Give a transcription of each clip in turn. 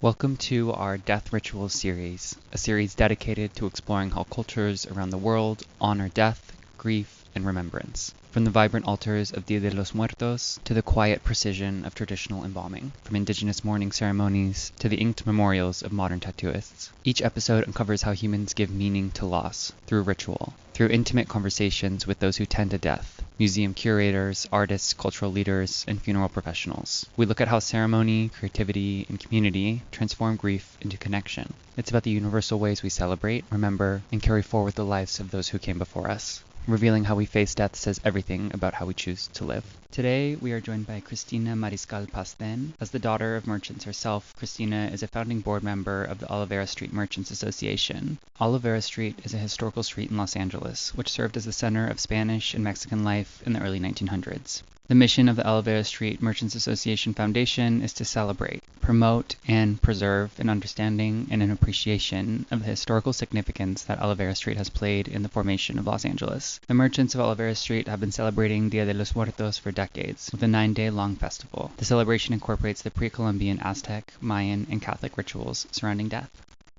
Welcome to our Death Rituals series, a series dedicated to exploring how cultures around the world honor death, grief, and remembrance. From the vibrant altars of Dia de los Muertos to the quiet precision of traditional embalming, from indigenous mourning ceremonies to the inked memorials of modern tattooists. Each episode uncovers how humans give meaning to loss through ritual, through intimate conversations with those who tend to death, museum curators, artists, cultural leaders, and funeral professionals. We look at how ceremony, creativity, and community transform grief into connection. It's about the universal ways we celebrate, remember, and carry forward the lives of those who came before us. Revealing how we face death says everything about how we choose to live. Today, we are joined by Christina Mariscal Pasten. As the daughter of merchants herself, Christina is a founding board member of the Olvera Street Merchants Association. Olvera Street is a historical street in Los Angeles, which served as the center of Spanish and Mexican life in the early 1900s. The mission of the Olvera Street Merchants Association Foundation is to celebrate, promote, and preserve an understanding and an appreciation of the historical significance that Olvera Street has played in the formation of Los Angeles. The merchants of Olvera Street have been celebrating Dia de los Muertos for decades, with a 9-day-long festival. The celebration incorporates the pre-Columbian Aztec, Mayan, and Catholic rituals surrounding death.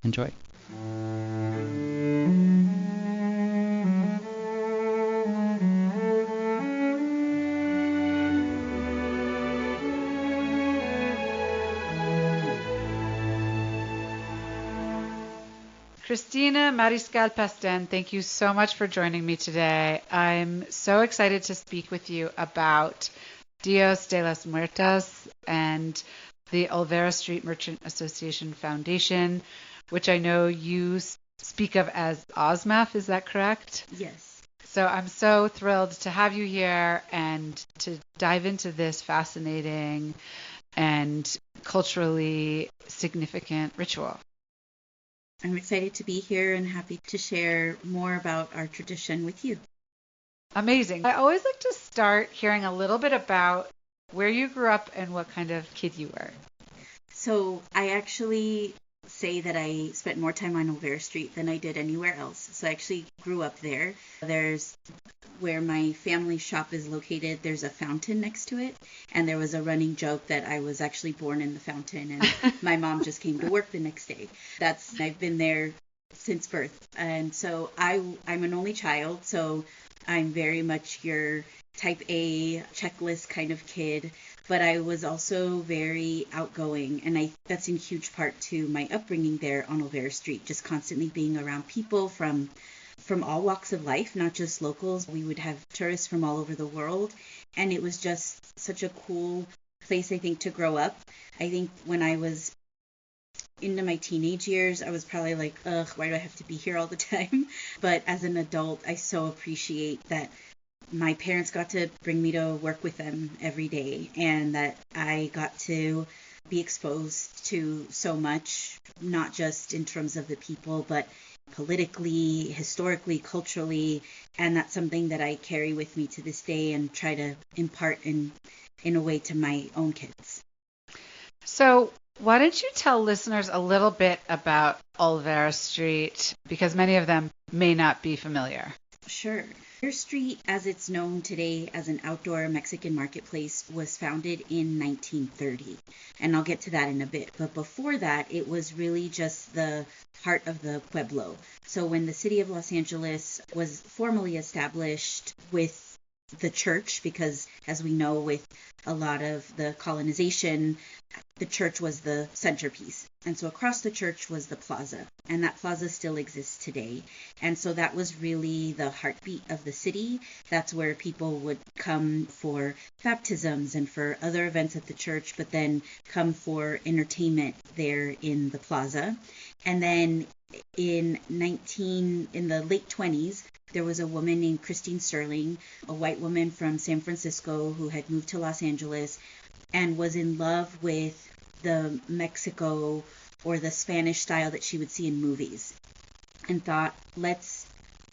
Enjoy. Christina Mariscal Pasten, thank you so much for joining me today. I'm so excited to speak with you about Dios de los Muertos and the Olvera Street Merchant Association Foundation, which I know you speak of as OSMAF, is that correct? Yes. So I'm so thrilled to have you here and to dive into this fascinating and culturally significant ritual. I'm excited to be here and happy to share more about our tradition with you. Amazing. I always like to start hearing a little bit about where you grew up and what kind of kid you were. So I actually say that I spent more time on Olvera Street than I did anywhere else. So I actually grew up there. There's where my family shop is located, there's a fountain next to it. And there was a running joke that I was actually born in the fountain and my mom just came to work the next day. I've been there since birth. And so I'm an only child, so I'm very much your type A checklist kind of kid. But I was also very outgoing, and that's in huge part to my upbringing there on Olvera Street, just constantly being around people from all walks of life, not just locals. We would have tourists from all over the world, and it was just such a cool place, I think, to grow up. I think when I was into my teenage years, I was probably like, ugh, why do I have to be here all the time? But as an adult, I so appreciate that my parents got to bring me to work with them every day and that I got to be exposed to so much, not just in terms of the people, but politically, historically, culturally. And that's something that I carry with me to this day and try to impart in a way to my own kids. So why don't you tell listeners a little bit about Olvera Street, because many of them may not be familiar. Sure. Olvera Street, as it's known today as an outdoor Mexican marketplace, was founded in 1930. And I'll get to that in a bit. But before that, it was really just the heart of the pueblo. So when the city of Los Angeles was formally established with the church, because as we know with a lot of the colonization, the church was the centerpiece. And so across the church was the plaza, and that plaza still exists today. And so that was really the heartbeat of the city. That's where people would come for baptisms and for other events at the church, but then come for entertainment there in the plaza. And then in the late 20s, there was a woman named Christine Sterling, a white woman from San Francisco who had moved to Los Angeles and was in love with the Mexico or the Spanish style that she would see in movies and thought, let's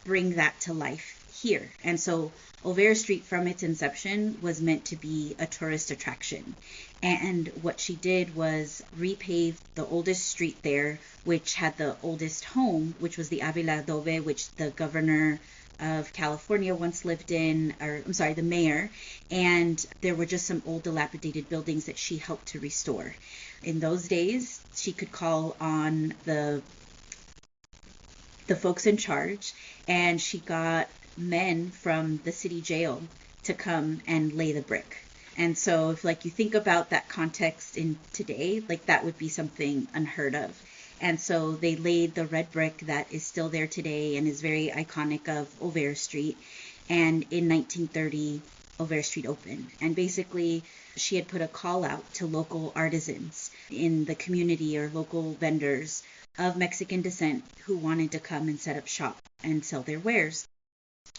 bring that to life here. And so Olvera Street from its inception was meant to be a tourist attraction. And what she did was repave the oldest street there, which had the oldest home, which was the Avila Adobe, which the governor of California once lived in, the mayor, and there were just some old dilapidated buildings that she helped to restore. In those days, she could call on the folks in charge, and she got men from the city jail to come and lay the brick. And so if like you think about that context in today, like that would be something unheard of. And so they laid the red brick that is still there today and is very iconic of Olvera Street. And in 1930, Olvera Street opened. And basically, she had put a call out to local artisans in the community or local vendors of Mexican descent who wanted to come and set up shop and sell their wares.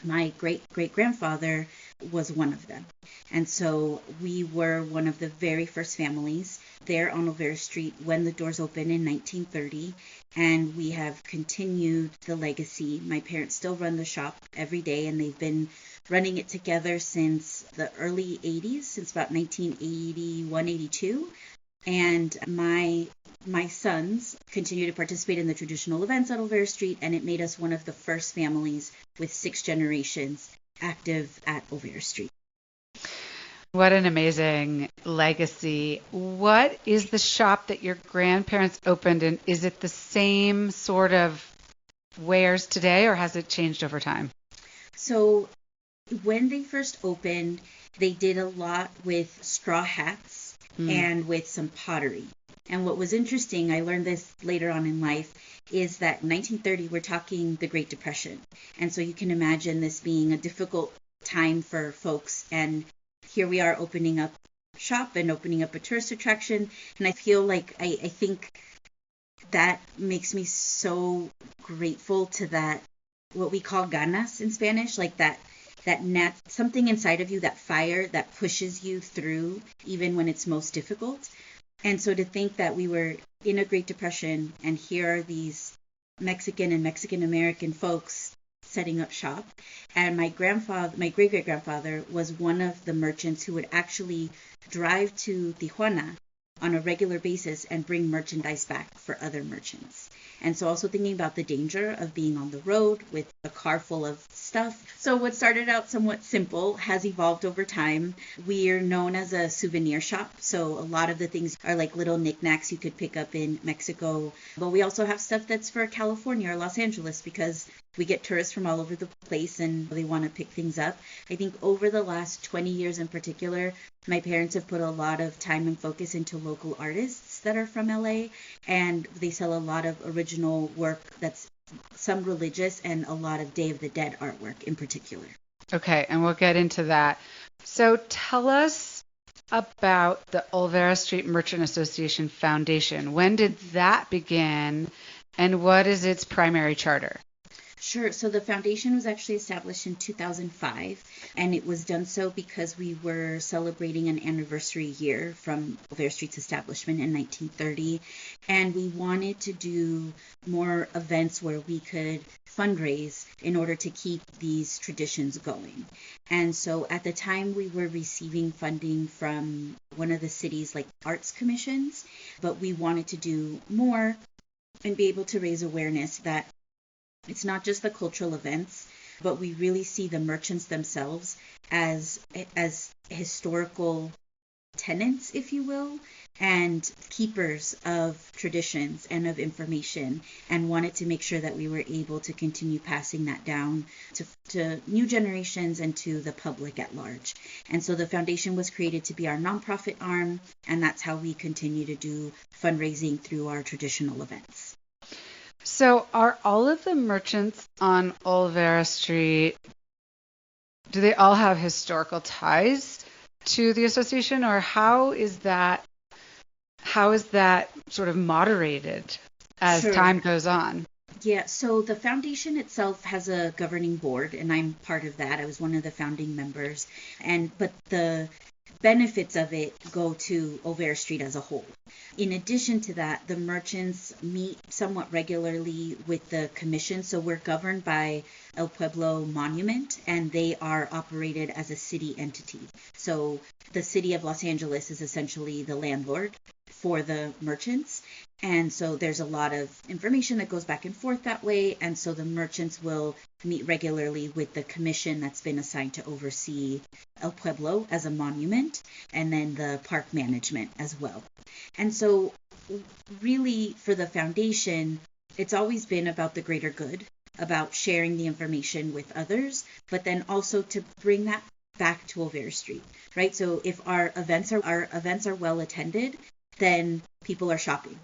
My great-great-grandfather was one of them. And so we were one of the very first families there on Olvera Street when the doors opened in 1930. And we have continued the legacy. My parents still run the shop every day, and they've been running it together since the early 80s, since about 1981, 82. And my sons continue to participate in the traditional events at Olvera Street, and it made us one of the first families with 6 generations active at Olvera Street. What an amazing legacy. What is the shop that your grandparents opened, and is it the same sort of wares today, or has it changed over time? So when they first opened, they did a lot with straw hats and with some pottery. And what was interesting, I learned this later on in life, is that 1930, we're talking the Great Depression. And so you can imagine this being a difficult time for folks. And here we are opening up shop and opening up a tourist attraction. And I feel like I think that makes me so grateful to that, what we call ganas in Spanish, like that something inside of you, that fire that pushes you through even when it's most difficult. And so to think that we were in a Great Depression and here are these Mexican and Mexican American folks setting up shop. And my great-great-grandfather was one of the merchants who would actually drive to Tijuana on a regular basis and bring merchandise back for other merchants. And so also thinking about the danger of being on the road with a car full of stuff. So what started out somewhat simple has evolved over time. We are known as a souvenir shop. So a lot of the things are like little knickknacks you could pick up in Mexico. But we also have stuff that's for California or Los Angeles because we get tourists from all over the place and they want to pick things up. I think over the last 20 years in particular, my parents have put a lot of time and focus into local artists that are from LA, and they sell a lot of original work that's some religious and a lot of Day of the Dead artwork in particular. Okay, and we'll get into that. So tell us about the Olvera Street Merchant Association Foundation. When did that begin, and what is its primary charter? Sure. So the foundation was actually established in 2005, and it was done so because we were celebrating an anniversary year from Olvera Street's establishment in 1930, and we wanted to do more events where we could fundraise in order to keep these traditions going. And so at the time we were receiving funding from one of the city's like arts commissions, but we wanted to do more and be able to raise awareness that it's not just the cultural events, but we really see the merchants themselves as historical tenants, if you will, and keepers of traditions and of information, and wanted to make sure that we were able to continue passing that down to new generations and to the public at large. And so the foundation was created to be our nonprofit arm, and that's how we continue to do fundraising through our traditional events. So are all of the merchants on Olvera Street, do they all have historical ties to the association, or how is that sort of moderated as time goes on? Yeah, so the foundation itself has a governing board, and I'm part of that. I was one of the founding members, but the benefits of it go to Olvera Street as a whole. In addition to that, the merchants meet somewhat regularly with the commission. So we're governed by El Pueblo Monument, and they are operated as a city entity. So the city of Los Angeles is essentially the landlord for the merchants, And so there's a lot of information that goes back and forth that way. And so the merchants will meet regularly with the commission that's been assigned to oversee El Pueblo as a monument, and then the park management as well. And so really for the foundation, it's always been about the greater good, about sharing the information with others, but then also to bring that back to Olvera Street, right? So if our events are well attended, then people are shopping.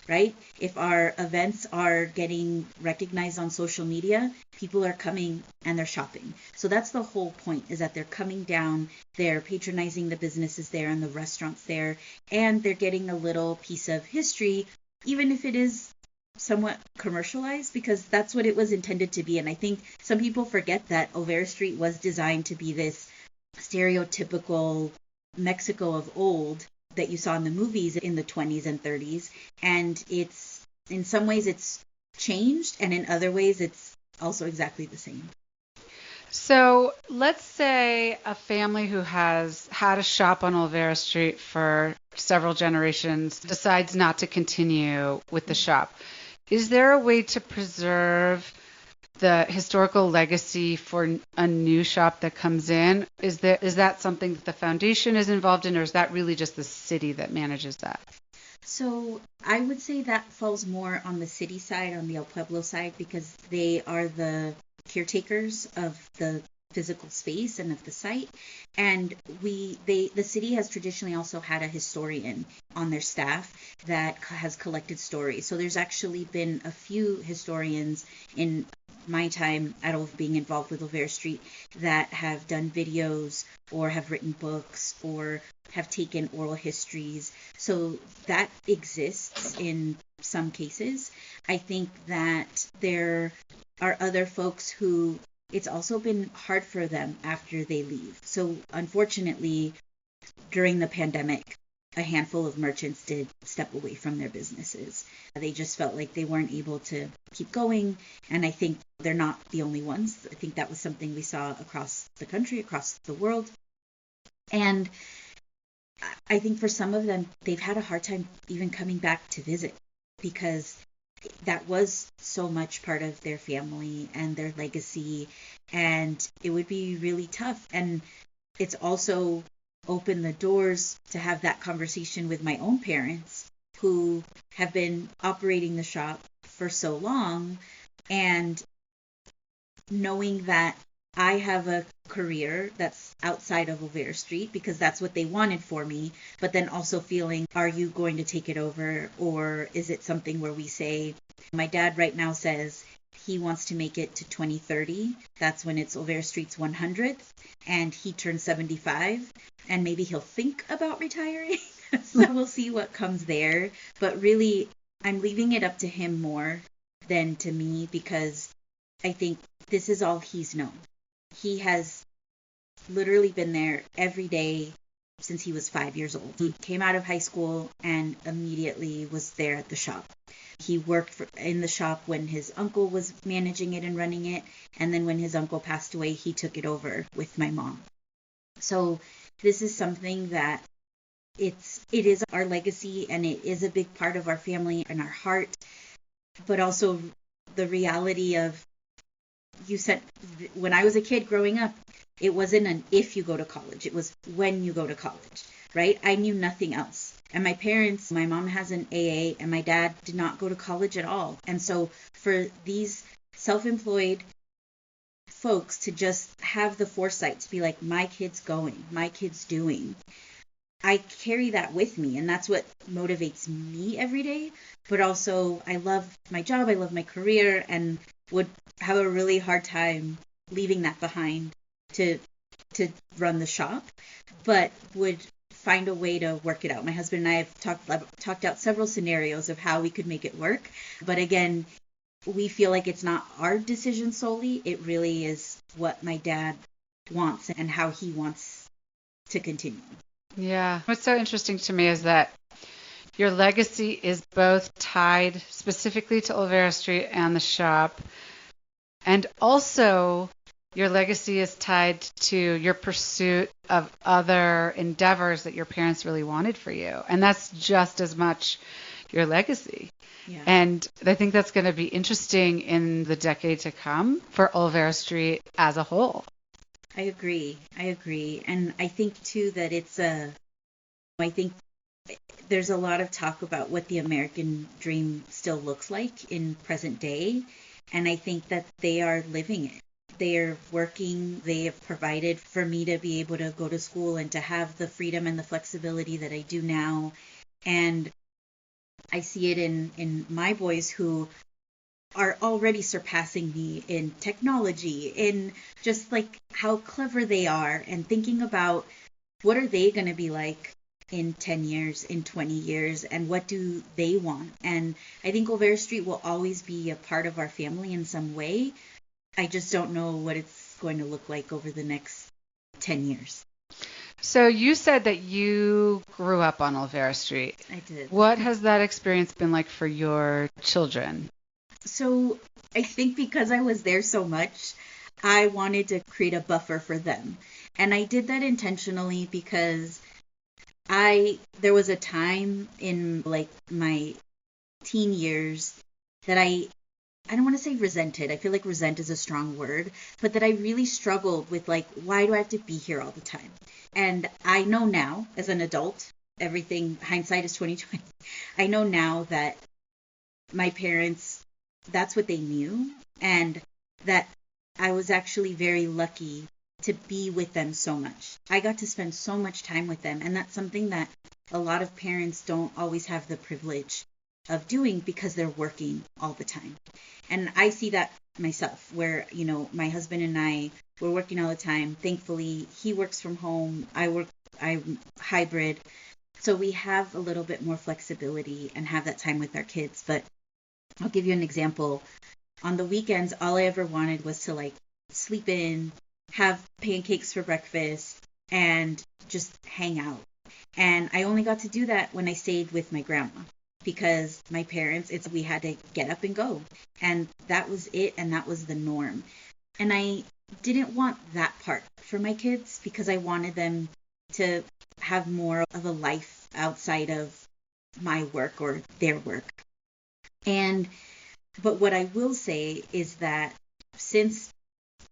Right? If our events are getting recognized on social media, people are coming and they're shopping. So that's the whole point, is that they're coming down, they're patronizing the businesses there and the restaurants there, and they're getting a little piece of history, even if it is somewhat commercialized, because that's what it was intended to be. And I think some people forget that Olvera Street was designed to be this stereotypical Mexico of old that you saw in the movies in the 20s and 30s. And it's, in some ways it's changed, and in other ways it's also exactly the same. So let's say a family who has had a shop on Olvera Street for several generations decides not to continue with the shop. Is there a way to preserve the historical legacy for a new shop that comes in? Is that something that the foundation is involved in, or is that really just the city that manages that? So I would say that falls more on the city side, on the El Pueblo side, because they are the caretakers of the physical space and of the site. And the city has traditionally also had a historian on their staff that has collected stories. So there's actually been a few historians in my time being involved with Olvera Street that have done videos or have written books or have taken oral histories. So that exists in some cases. I think that there are other folks who it's also been hard for them after they leave. So unfortunately, during the pandemic, a handful of merchants did step away from their businesses. They just felt like they weren't able to keep going. And I think they're not the only ones. I think that was something we saw across the country, across the world. And I think for some of them, they've had a hard time even coming back to visit, because that was so much part of their family and their legacy, and it would be really tough. And it's also opened the doors to have that conversation with my own parents, who have been operating the shop for so long, and knowing that I have a career that's outside of Olvera Street because that's what they wanted for me, but then also feeling, are you going to take it over, or is it something where we say, my dad right now says he wants to make it to 2030. That's when it's Olvera Street's 100th, and he turns 75, and maybe he'll think about retiring. So we'll see what comes there. But really, I'm leaving it up to him more than to me, because I think this is all he's known. He has literally been there every day since he was 5 years old. He came out of high school and immediately was there at the shop. He worked in the shop when his uncle was managing it and running it. And then when his uncle passed away, he took it over with my mom. So this is something that it is our legacy, and it is a big part of our family and our heart. But also the reality of, you said, when I was a kid growing up, it wasn't an if you go to college, it was when you go to college, right? I knew nothing else. And my parents, my mom has an AA, and my dad did not go to college at all. And so for these self-employed folks to just have the foresight to be like, my kid's going, my kid's doing, I carry that with me, and that's what motivates me every day. But also, I love my job, I love my career, and would have a really hard time leaving that behind to run the shop, but would find a way to work it out. My husband and I have talked out several scenarios of how we could make it work. But again, we feel like it's not our decision solely. It really is what my dad wants and how he wants to continue. Yeah. What's so interesting to me is that your legacy is both tied specifically to Olvera Street and the shop, and also your legacy is tied to your pursuit of other endeavors that your parents really wanted for you. And that's just as much your legacy. Yeah. And I think that's going to be interesting in the decade to come for Olvera Street as a whole. I agree. And I think too that I think there's a lot of talk about what the American dream still looks like in present day. And I think that they are living it. They are working. They have provided for me to be able to go to school and to have the freedom and the flexibility that I do now. And I see it in my boys who are already surpassing me in technology, in just like how clever they are, and thinking about what are they going to be like in 10 years, in 20 years, and what do they want. And I think Olvera Street will always be a part of our family in some way. I just don't know what it's going to look like over the next 10 years. So you said that you grew up on Olvera Street. I did. What has that experience been like for your children? So I think because I was there so much, I wanted to create a buffer for them. And I did that intentionally because there was a time in like my teen years that I don't want to say resented. I feel like resent is a strong word, but that I really struggled with like, why do I have to be here all the time? And I know now as an adult, everything, hindsight is 20/20. I know now that my parents, that's what they knew, and that I was actually very lucky to be with them so much. I got to spend so much time with them, and that's something that a lot of parents don't always have the privilege of doing because they're working all the time. And I see that myself where, my husband and I, we're working all the time. Thankfully, he works from home. I'm hybrid. So we have a little bit more flexibility and have that time with our kids. But I'll give you an example. On the weekends, all I ever wanted was to like sleep in, have pancakes for breakfast, and just hang out. And I only got to do that when I stayed with my grandma, because my parents, we had to get up and go. And that was it, and that was the norm. And I didn't want that part for my kids because I wanted them to have more of a life outside of my work or their work. But what I will say is that since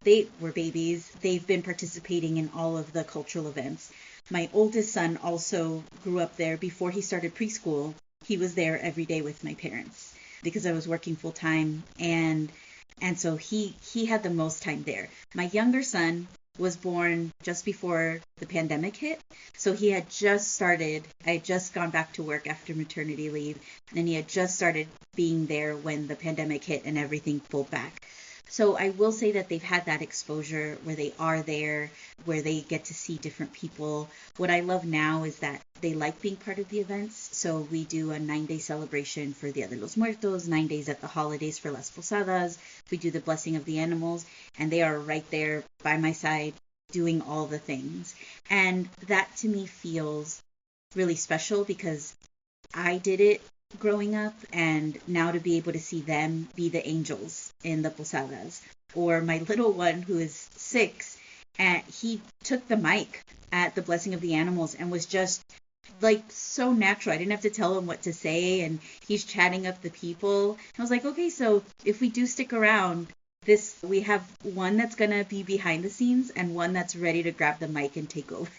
they were babies, they've been participating in all of the cultural events. My oldest son also grew up there. Before he started preschool, he was there every day with my parents because I was working full time, and so he had the most time there. My younger son was born just before the pandemic hit, so he had just started. I had just gone back to work after maternity leave, and he had just started being there when the pandemic hit and everything pulled back. So I will say that they've had that exposure where they are there, where they get to see different people. What I love now is that they like being part of the events. So we do a 9-day celebration for Dia de los Muertos, 9 days at the holidays for Las Posadas. We do the blessing of the animals, and they are right there by my side doing all the things. And that to me feels really special because I did it growing up, and now to be able to see them be the angels in the posadas. Or my little one who is 6, and he took the mic at the blessing of the animals and was just like so natural. I didn't have to tell him what to say, and he's chatting up the people. I was like, okay, so if we do stick around, we have one that's gonna be behind the scenes and one that's ready to grab the mic and take over.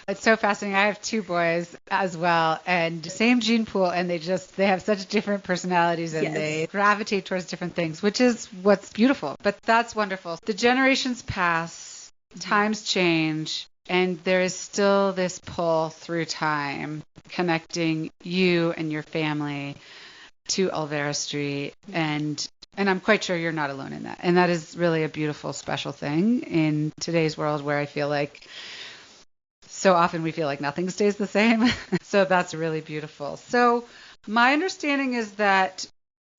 It's so fascinating. I have 2 boys as well, and same gene pool, and they have such different personalities, and They gravitate towards different things, which is what's beautiful. But that's wonderful. The generations pass, times change, and there is still this pull through time connecting you and your family to Olvera Street, and I'm quite sure you're not alone in that. And that is really a beautiful, special thing in today's world where I feel like so often we feel like nothing stays the same. So that's really beautiful. So my understanding is that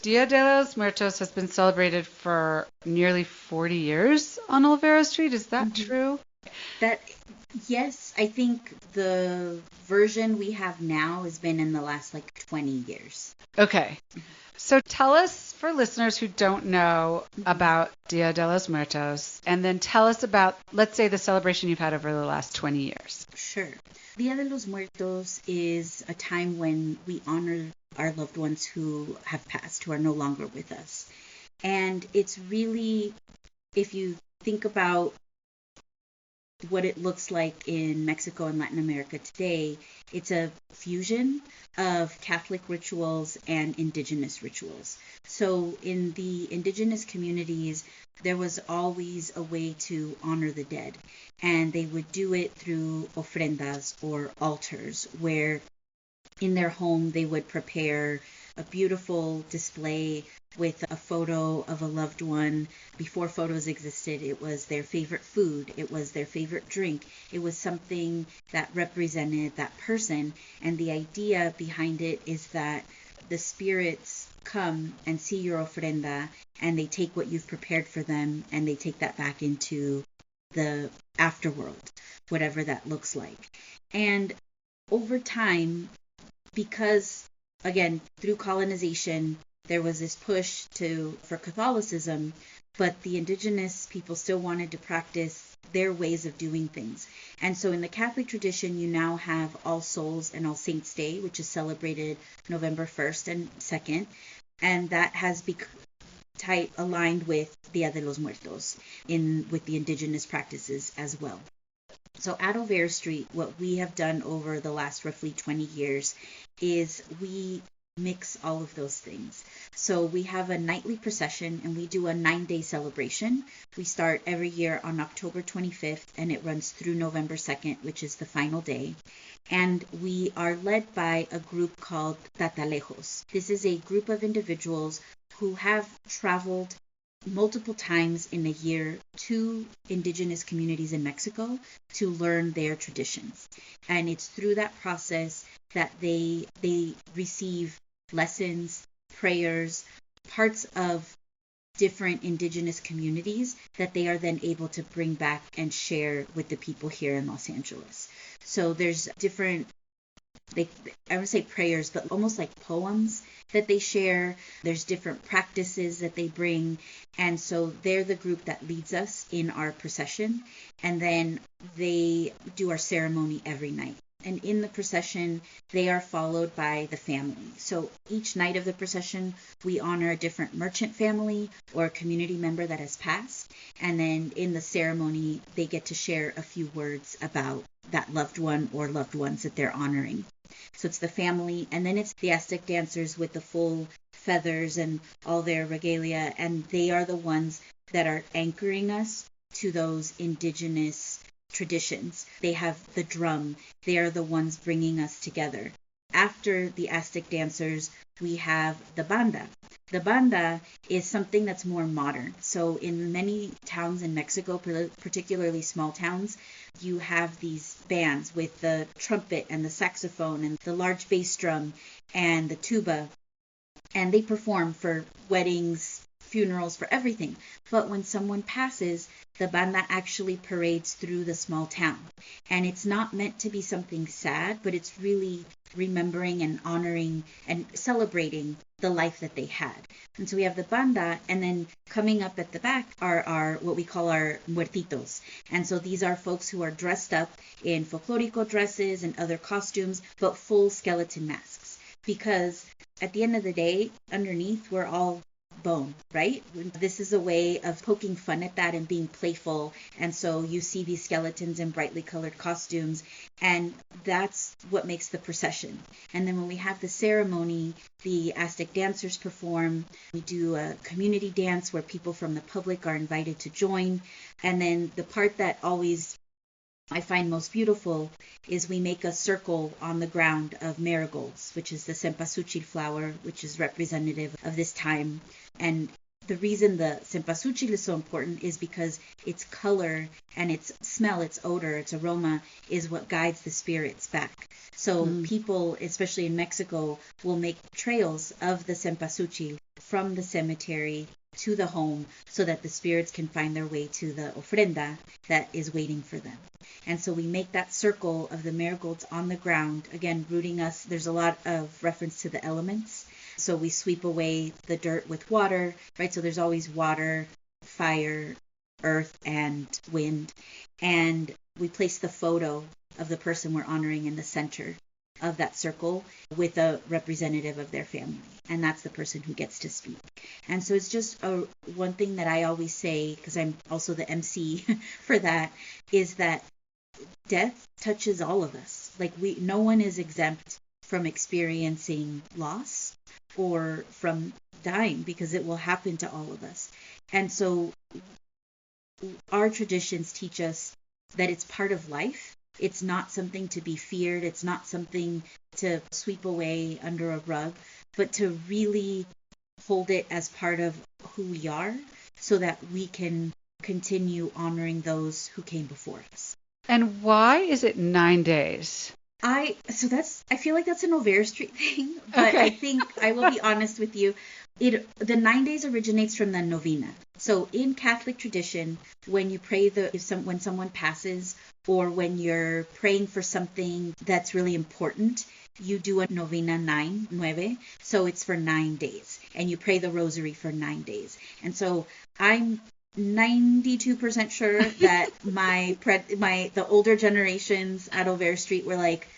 Dia de los Muertos has been celebrated for nearly 40 years on Olvera Street. Is that true? Yes, I think the version we have now has been in the last 20 years. Okay. So tell us, for listeners who don't know about Dia de los Muertos, and then tell us about, let's say, the celebration you've had over the last 20 years. Sure. Dia de los Muertos is a time when we honor our loved ones who have passed, who are no longer with us. And it's really, if you think about what it looks like in Mexico and Latin America today, it's a fusion of Catholic rituals and indigenous rituals. So in the indigenous communities, there was always a way to honor the dead, and they would do it through ofrendas or altars, where in their home they would prepare a beautiful display with a photo of a loved one. Before photos existed, it was their favorite food, it was their favorite drink, it was something that represented that person. And the idea behind it is that the spirits come and see your ofrenda, and they take what you've prepared for them and they take that back into the afterworld, whatever that looks like. And over time, because again, through colonization, there was this push for Catholicism, but the indigenous people still wanted to practice their ways of doing things. And so in the Catholic tradition, you now have All Souls and All Saints Day, which is celebrated November 1st and 2nd, and that has become tight aligned with Dia de los Muertos with the indigenous practices as well. So at Olvera Street, what we have done over the last roughly 20 years is we mix all of those things. So we have a nightly procession, and we do a 9-day celebration. We start every year on October 25th, and it runs through November 2nd, which is the final day. And we are led by a group called Tatalejos. This is a group of individuals who have traveled multiple times in a year to indigenous communities in Mexico to learn their traditions. And it's through that process that they receive lessons, prayers, parts of different indigenous communities that they are then able to bring back and share with the people here in Los Angeles. So there's different, I would say prayers, but almost like poems that they share. There's different practices that they bring. And so they're the group that leads us in our procession. And then they do our ceremony every night. And in the procession, they are followed by the family. So each night of the procession, we honor a different merchant family or a community member that has passed. And then in the ceremony, they get to share a few words about that loved one or loved ones that they're honoring. So it's the family, and then it's the Aztec dancers with the full feathers and all their regalia, and they are the ones that are anchoring us to those indigenous traditions. They have the drum. They are the ones bringing us together. After the Aztec dancers, we have the banda. The banda is something that's more modern. So in many towns in Mexico, particularly small towns, you have these bands with the trumpet and the saxophone and the large bass drum and the tuba. And they perform for weddings, funerals, for everything. But when someone passes, the banda actually parades through the small town. And it's not meant to be something sad, but it's really remembering and honoring and celebrating the life that they had. And so we have the banda, and then coming up at the back are our what we call our muertitos. And so these are folks who are dressed up in folklorico dresses and other costumes, but full skeleton masks. Because at the end of the day, underneath, we're all bone, right? This is a way of poking fun at that and being playful. And so you see these skeletons in brightly colored costumes, and that's what makes the procession. And then when we have the ceremony, the Aztec dancers perform. We do a community dance where people from the public are invited to join. And then the part that always I find most beautiful is we make a circle on the ground of marigolds, which is the cempasúchil flower, which is representative of this time. And the reason the cempasúchil is so important is because its color and its smell, its odor, its aroma is what guides the spirits back. So people, especially in Mexico, will make trails of the cempasúchil from the cemetery to the home so that the spirits can find their way to the ofrenda that is waiting for them. And so we make that circle of the marigolds on the ground, again, rooting us. There's a lot of reference to the elements. So we sweep away the dirt with water, right? So there's always water, fire, earth, and wind. And we place the photo of the person we're honoring in the center of that circle with a representative of their family. And that's the person who gets to speak. And so it's just one thing that I always say, because I'm also the MC for that, is that death touches all of us. Like no one is exempt from experiencing loss or from dying, because it will happen to all of us. And so our traditions teach us that it's part of life. It's not something to be feared. It's not something to sweep away under a rug, but to really hold it as part of who we are, so that we can continue honoring those who came before us. And why is it 9 days? I feel like that's an Olvera Street thing, but okay. I think I will be honest with you. The 9 days originates from the novena. So in Catholic tradition, when you pray when someone passes, or when you're praying for something that's really important, you do a novena 9. So it's for 9 days, and you pray the rosary for 9 days. And so I'm 92% sure that the older generations at Olvera Street were like,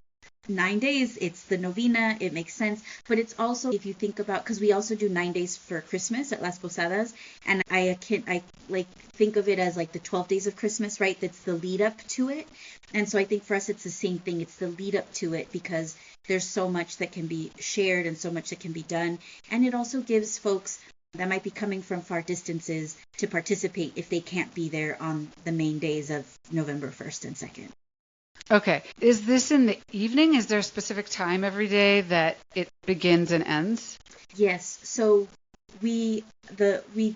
9 days, it's the novena, it makes sense. But it's also, if you think about, because we also do 9 days for Christmas at Las Posadas, and I think of it as like the 12 days of Christmas, right? That's the lead up to it. And so I think for us it's the same thing. It's the lead up to it, because there's so much that can be shared and so much that can be done. And it also gives folks that might be coming from far distances to participate if they can't be there on the main days of November 1st and 2nd. Okay. Is this in the evening? Is there a specific time every day that it begins and ends? Yes. So we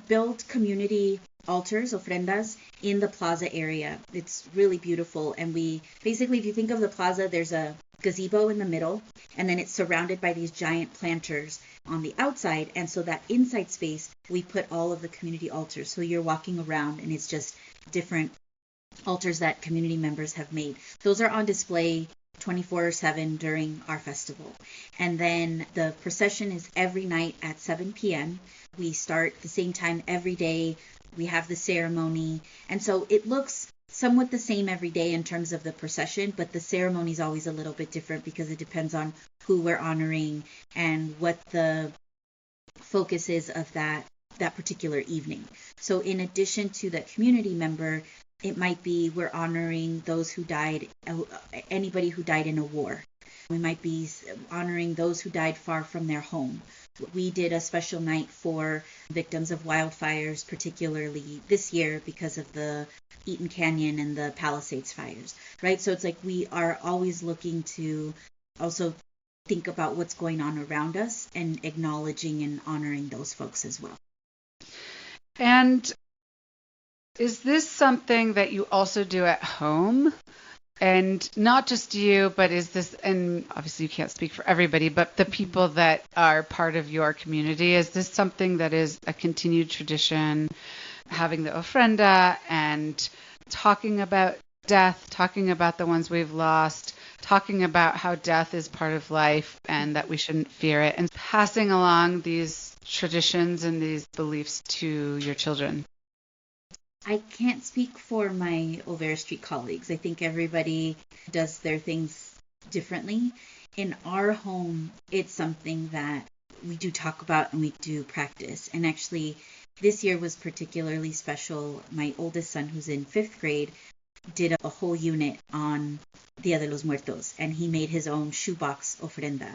build community altars, ofrendas, in the plaza area. It's really beautiful. And basically, if you think of the plaza, there's a gazebo in the middle, and then it's surrounded by these giant planters on the outside. And so that inside space, we put all of the community altars. So you're walking around, and it's just different altars that community members have made. Those are on display 24/7 during our festival. And then the procession is every night at 7 p.m. We start the same time every day. We have the ceremony. And so it looks somewhat the same every day in terms of the procession, but the ceremony is always a little bit different, because it depends on who we're honoring and what the focus is of that particular evening. So in addition to the community member, it might be we're honoring those who died, anybody who died in a war. We might be honoring those who died far from their home. We did a special night for victims of wildfires, particularly this year because of the Eaton Canyon and the Palisades fires, right? So it's like we are always looking to also think about what's going on around us and acknowledging and honoring those folks as well. And is this something that you also do at home? And not just you, but is this, and obviously you can't speak for everybody, but the people that are part of your community, is this something that is a continued tradition, having the ofrenda and talking about death, talking about the ones we've lost, talking about how death is part of life and that we shouldn't fear it, and passing along these traditions and these beliefs to your children? I can't speak for my Olvera Street colleagues. I think everybody does their things differently. In our home, it's something that we do talk about and we do practice. And actually, this year was particularly special. My oldest son, who's in 5th grade, did a whole unit on Dia de los Muertos, and he made his own shoebox ofrenda.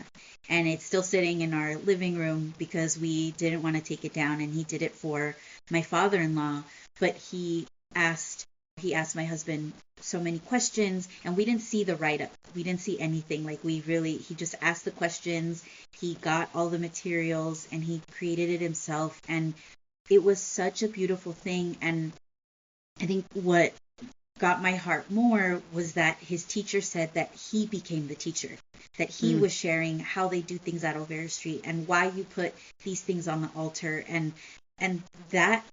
And it's still sitting in our living room because we didn't want to take it down, and he did it for my father-in-law. But he asked my husband so many questions, and we didn't see the write-up. We didn't see anything. He just asked the questions. He got all the materials, and he created it himself. And it was such a beautiful thing. And I think what got my heart more was that his teacher said that he became the teacher, that he was sharing how they do things at Olvera Street and why you put these things on the altar. And that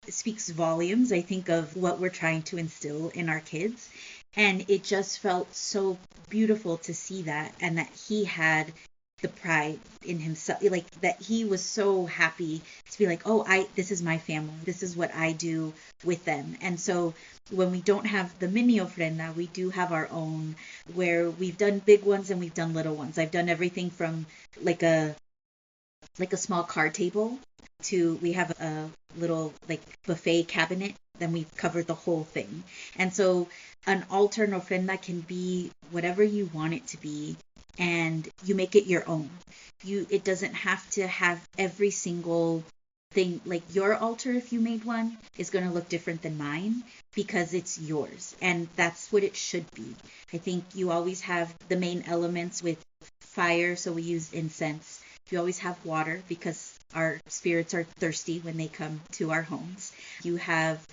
speaks volumes, I think, of what we're trying to instill in our kids. And it just felt so beautiful to see that, and that he had the pride in himself, like that he was so happy to be like, oh, this is my family, this is what I do with them. And so when we don't have the mini ofrenda, we do have our own, where we've done big ones and we've done little ones. I've done everything from like a small card table to we have a little like buffet cabinet, then we've covered the whole thing. And so an altar and ofrenda can be whatever you want it to be, and you make it your own. It doesn't have to have every single thing. Like your altar, if you made one, is going to look different than mine because it's yours, and that's what it should be. I think you always have the main elements with fire, so we use incense. You always have water because our spirits are thirsty when they come to our homes. You have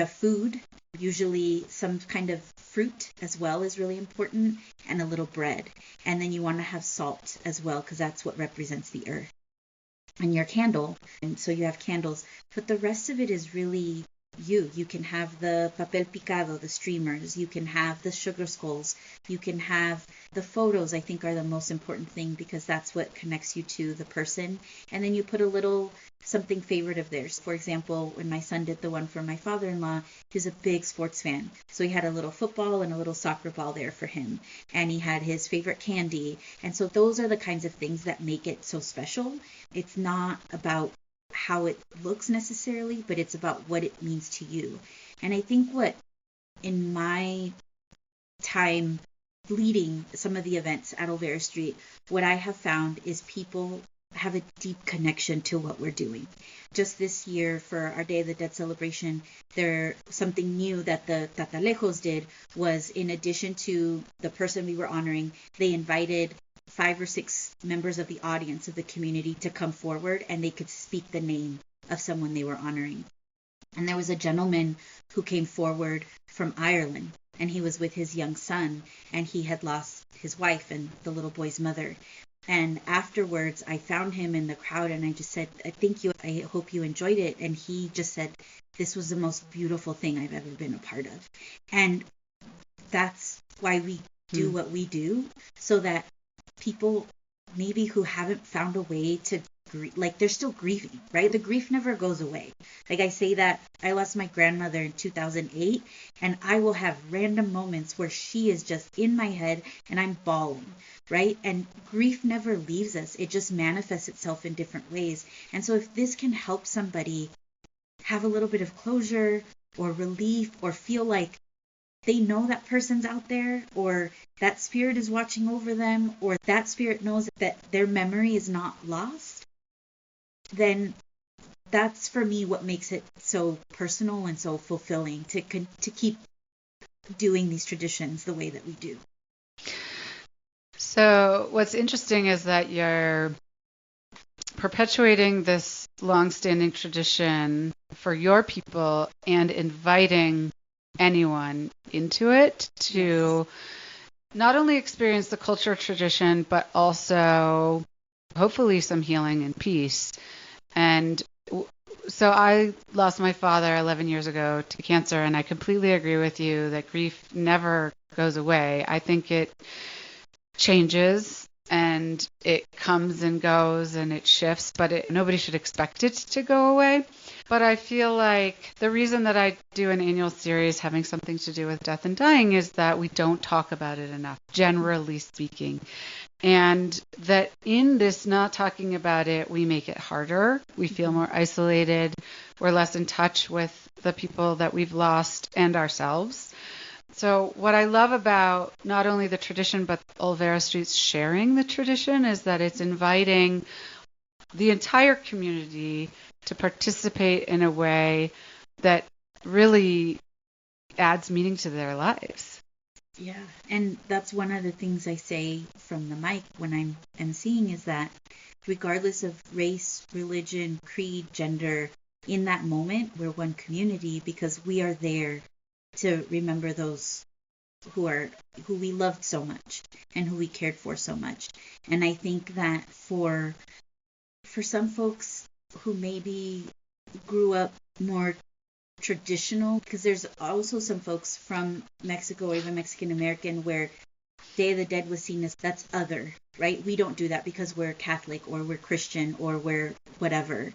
food, usually some kind of fruit as well is really important, and a little bread. And then you want to have salt as well because that's what represents the earth. And your candle, and so you have candles, but the rest of it is really you can have the papel picado, the streamers, you can have the sugar skulls, you can have the photos. I think are the most important thing because that's what connects you to the person. And then you put a little something favorite of theirs. For example, when my son did the one for my father-in-law, he's a big sports fan, so he had a little football and a little soccer ball there for him, and he had his favorite candy. And so those are the kinds of things that make it so special. It's not about how it looks necessarily, but it's about what it means to you. And I think what in my time leading some of the events at Olvera Street, what I have found is people have a deep connection to what we're doing. Just this year for our Day of the Dead celebration, something new that the Tatalejos did was, in addition to the person we were honoring, they invited 5 or 6 members of the audience of the community to come forward, and they could speak the name of someone they were honoring. And there was a gentleman who came forward from Ireland, and he was with his young son, and he had lost his wife and the little boy's mother. And afterwards, I found him in the crowd, and I just said, I hope you enjoyed it. And he just said, this was the most beautiful thing I've ever been a part of. And that's why we do what we do, so that people maybe who haven't found a way to grieve, like they're still grieving, right? The grief never goes away. Like I say that I lost my grandmother in 2008, and I will have random moments where she is just in my head and I'm bawling, right? And grief never leaves us. It just manifests itself in different ways. And so if this can help somebody have a little bit of closure or relief, or feel like they know that person's out there, or that spirit is watching over them, or that spirit knows that their memory is not lost, then that's for me what makes it so personal and so fulfilling to keep doing these traditions the way that we do. So what's interesting is that you're perpetuating this long-standing tradition for your people and inviting anyone into it to not only experience the culture tradition, but also hopefully some healing and peace. And so I lost my father 11 years ago to cancer, and I completely agree with you that grief never goes away. I think it changes and it comes and goes and it shifts, but nobody should expect it to go away. But I feel like the reason that I do an annual series having something to do with death and dying is that we don't talk about it enough, generally speaking. And that in this not talking about it, we make it harder. We feel more isolated. We're less in touch with the people that we've lost and ourselves. So what I love about not only the tradition, but Olvera Street's sharing the tradition is that it's inviting the entire community to participate in a way that really adds meaning to their lives. Yeah, and that's one of the things I say from the mic when I'm emceeing is that regardless of race, religion, creed, gender, in that moment, we're one community because we are there to remember those who we loved so much and who we cared for so much. And I think that for some folks who maybe grew up more traditional, because there's also some folks from Mexico or even Mexican American where Day of the Dead was seen as that's other, right? We don't do that because we're Catholic or we're Christian or we're whatever.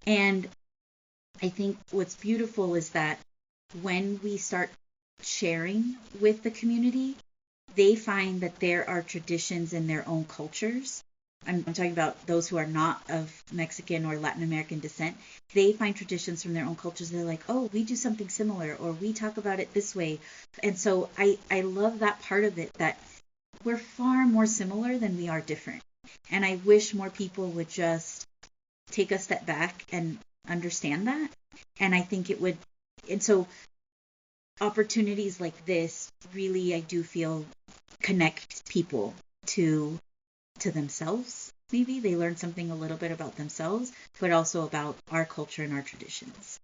And I think what's beautiful is that when we start sharing with the community, they find that there are traditions in their own cultures. I'm talking about those who are not of Mexican or Latin American descent. They find traditions from their own cultures. They're like, oh, we do something similar, or we talk about it this way. And so I love that part of it, that we're far more similar than we are different. And I wish more people would just take a step back and understand that. And I think it would, and so opportunities like this really, I do feel, connect people to themselves. Maybe they learn something a little bit about themselves, but also about our culture and our traditions.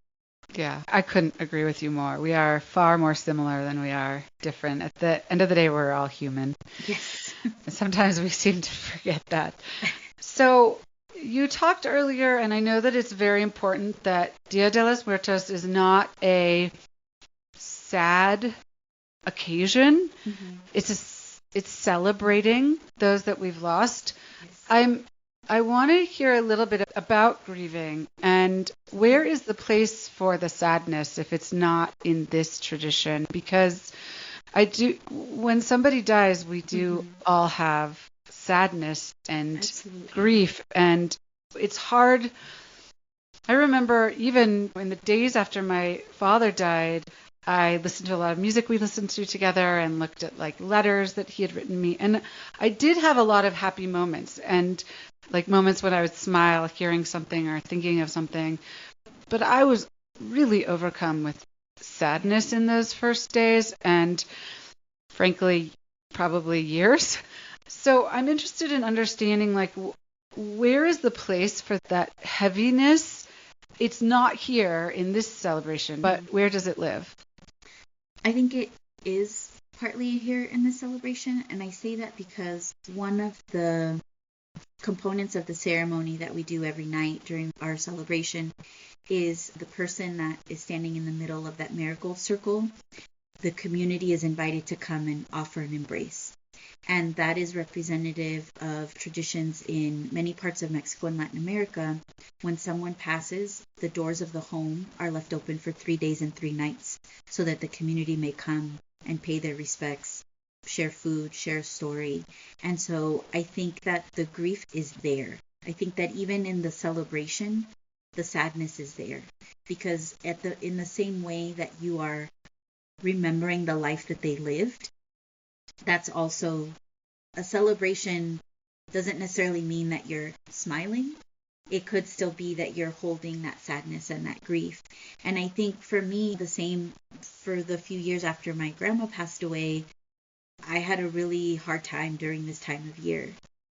Yeah, I couldn't agree with you more. We are far more similar than we are different. At the end of the day, we're all human. Yes. Sometimes we seem to forget that. So you talked earlier, and I know that it's very important, that Dia de los Muertos is not a sad occasion. Mm-hmm. It's celebrating those that we've lost. Yes. I want to hear a little bit about grieving, and where is the place for the sadness if it's not in this tradition? Because when somebody dies, we do all have sadness and Absolutely. grief, and it's hard. I remember even in the days after my father died, I listened to a lot of music we listened to together and looked at like letters that he had written me. And I did have a lot of happy moments, and like moments when I would smile hearing something or thinking of something. But I was really overcome with sadness in those first days, and frankly, probably years. So I'm interested in understanding, like, where is the place for that heaviness? It's not here in this celebration, but where does it live? I think it is partly here in this celebration, and I say that because one of the components of the ceremony that we do every night during our celebration is the person that is standing in the middle of that marigold circle. The community is invited to come and offer an embrace. And that is representative of traditions in many parts of Mexico and Latin America. When someone passes, the doors of the home are left open for 3 days and 3 nights so that the community may come and pay their respects, share food, share a story. And so I think that the grief is there. I think that even in the celebration, the sadness is there. Because in the same way that you are remembering the life that they lived, that's also a celebration. Doesn't necessarily mean that you're smiling. It could still be that you're holding that sadness and that grief. And I think for me, the same for the few years after my grandma passed away, I had a really hard time during this time of year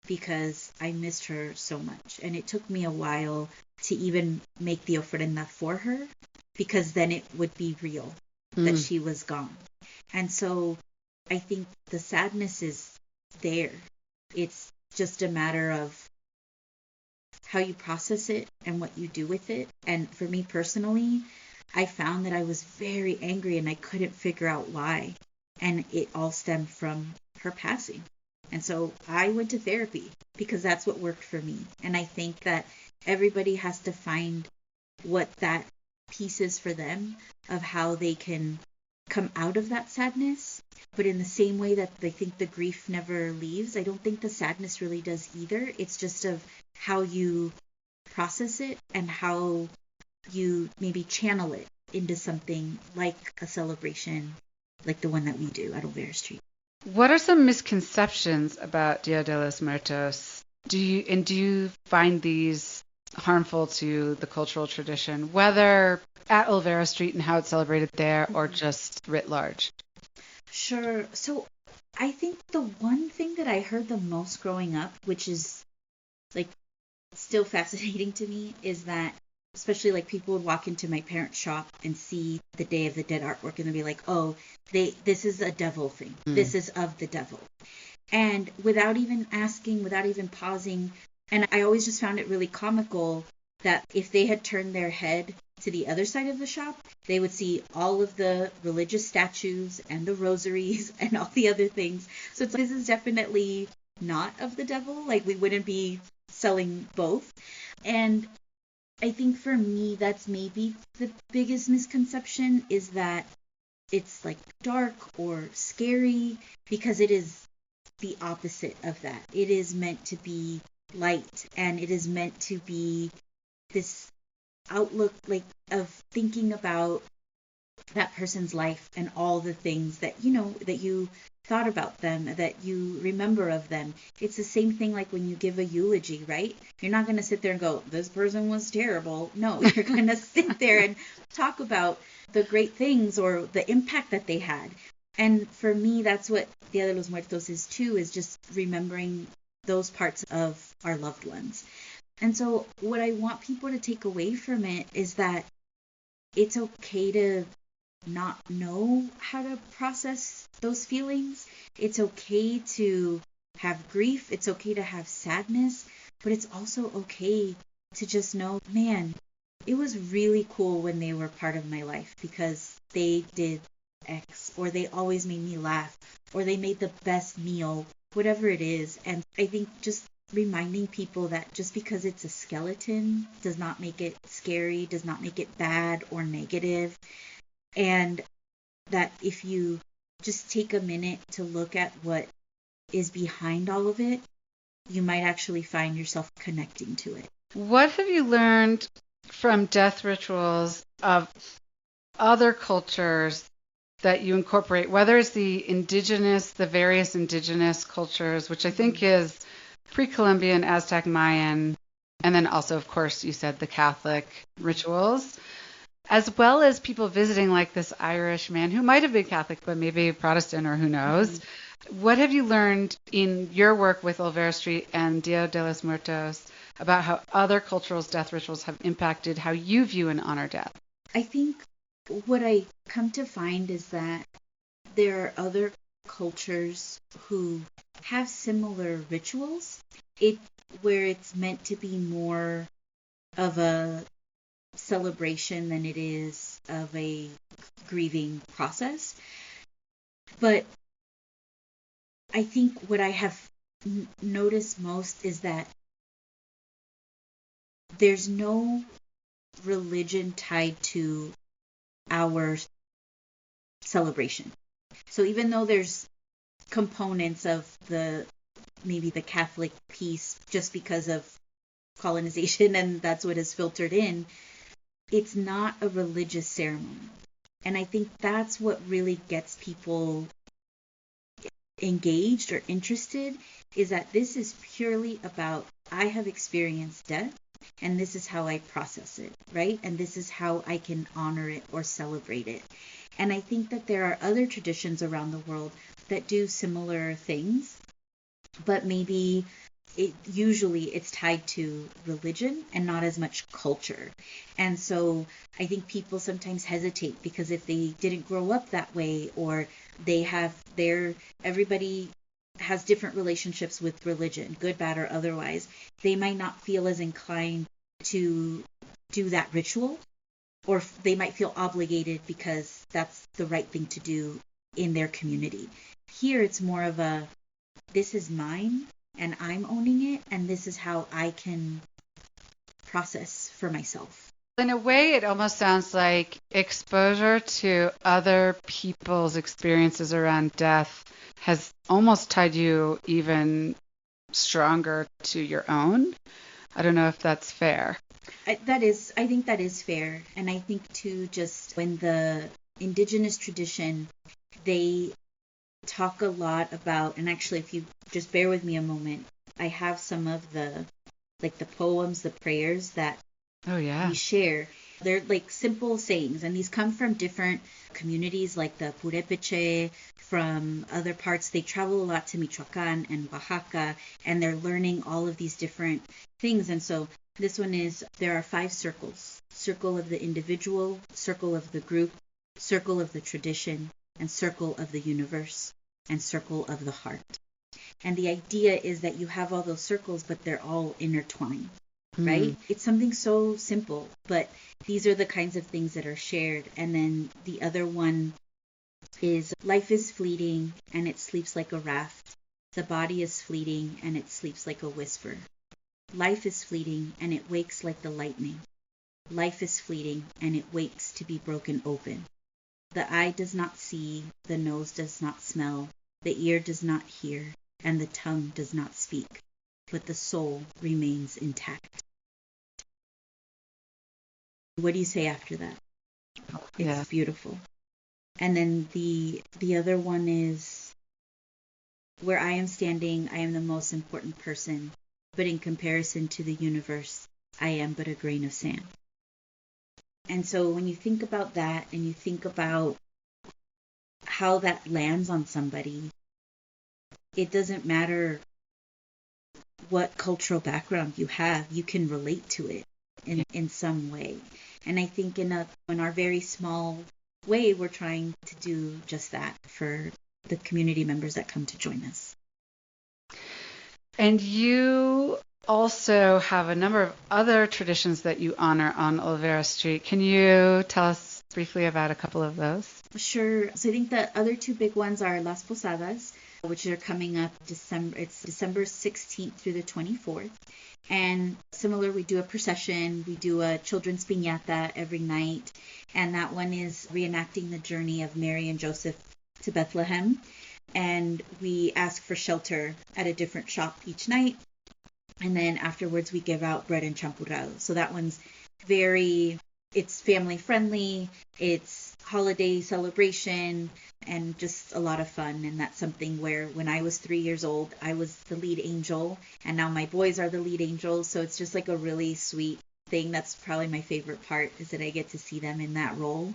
because I missed her so much. And it took me a while to even make the ofrenda for her, because then it would be real that she was gone. And so I think the sadness is there. It's just a matter of how you process it and what you do with it. And for me personally, I found that I was very angry and I couldn't figure out why. And it all stemmed from her passing. And so I went to therapy because that's what worked for me. And I think that everybody has to find what that piece is for them of how they can come out of that sadness. But in the same way that they think the grief never leaves, I don't think the sadness really does either. It's just of how you process it and how you maybe channel it into something like a celebration like the one that we do at Olvera Street. What are some misconceptions about Dia de los Muertos? Do you find these harmful to the cultural tradition, whether at Olvera Street and how it's celebrated there or just writ large? Sure. So I think the one thing that I heard the most growing up, which is like still fascinating to me, is that especially like people would walk into my parents' shop and see the Day of the Dead artwork and they'd be like, oh, this is a devil thing. This is of the devil. And without even asking, without even pausing, and I always just found it really comical that if they had turned their head to the other side of the shop, they would see all of the religious statues and the rosaries and all the other things. So this is definitely not of the devil. Like, we wouldn't be selling both. And I think for me, that's maybe the biggest misconception, is that it's like dark or scary, because it is the opposite of that. It is meant to be light, and it is meant to be this outlook, like, of thinking about that person's life and all the things that you thought about them, that you remember of them. It's the same thing like when you give a eulogy, right? You're not going to sit there and go, this person was terrible. No, you're going to sit there and talk about the great things or the impact that they had. And for me, that's what Dia de los Muertos is too, is just remembering those parts of our loved ones. And so what I want people to take away from it is that it's okay to not know how to process those feelings. It's okay to have grief. It's okay to have sadness. But it's also okay to just know, man, it was really cool when they were part of my life, because they did X, or they always made me laugh, or they made the best meal, whatever it is. And I think just reminding people that just because it's a skeleton does not make it scary, does not make it bad or negative. And that if you just take a minute to look at what is behind all of it, you might actually find yourself connecting to it. What have you learned from death rituals of other cultures that you incorporate, whether it's the various indigenous cultures, which I think is pre-Columbian, Aztec, Mayan, and then also, of course, you said the Catholic rituals, as well as people visiting, like this Irish man who might have been Catholic, but maybe Protestant, or who knows. Mm-hmm. What have you learned in your work with Olvera Street and Dia de los Muertos about how other cultures' death rituals have impacted how you view and honor death? I think what I come to find is that there are other cultures who have similar rituals, where it's meant to be more of a celebration than it is of a grieving process. But I think what I have noticed most is that there's no religion tied to our celebration. So even though there's components of maybe the Catholic piece, just because of colonization and that's what is filtered in, it's not a religious ceremony. And I think that's what really gets people engaged or interested, is that this is purely about, I have experienced death, and this is how I process it, right? And this is how I can honor it or celebrate it. And I think that there are other traditions around the world that do similar things, but maybe usually it's tied to religion and not as much culture. And so I think people sometimes hesitate, because if they didn't grow up that way, or everybody has different relationships with religion, good, bad, or otherwise, they might not feel as inclined to do that ritual, or they might feel obligated because that's the right thing to do in their community. Here it's more of a, this is mine and I'm owning it, and this is how I can process for myself. In a way, it almost sounds like exposure to other people's experiences around death has almost tied you even stronger to your own. I don't know if that's fair. I think that is fair. And I think too, just when the indigenous tradition, they talk a lot about, and actually if you just bear with me a moment, I have some of the poems, the prayers that we share. They're like simple sayings, and these come from different communities, like the Purepeche, from other parts. They travel a lot to Michoacan and Oaxaca, and they're learning all of these different things. And so this one is, there are 5 circles: circle of the individual, circle of the group, circle of the tradition, and circle of the universe, and circle of the heart. And the idea is that you have all those circles, but they're all intertwined. right? It's something so simple, but these are the kinds of things that are shared. And then the other one is life is fleeting and it sleeps like a raft. The body is fleeting and it sleeps like a whisper. Life is fleeting and it wakes like the lightning. Life is fleeting and it wakes to be broken open. The eye does not see, the nose does not smell, the ear does not hear, and the tongue does not speak, but the soul remains intact. What do you say after that? It's beautiful. And then the other one is, where I am standing, I am the most important person, but in comparison to the universe, I am but a grain of sand. And so when you think about that and you think about how that lands on somebody, it doesn't matter what cultural background you have, you can relate to it in some way. And I think in our very small way, we're trying to do just that for the community members that come to join us. And you also have a number of other traditions that you honor on Olvera Street. Can you tell us briefly about a couple of those? Sure. So I think the other two big ones are Las Posadas, which are coming up December 16th through the 24th. And similar, we do a procession, we do a children's piñata every night, and that one is reenacting the journey of Mary and Joseph to Bethlehem. And we ask for shelter at a different shop each night. And then afterwards we give out bread and champurrado. So that one's it's family friendly, it's holiday celebration, and just a lot of fun. And that's something where when I was 3 years old, I was the lead angel, and now my boys are the lead angels. So it's just like a really sweet thing. That's probably my favorite part, is that I get to see them in that role.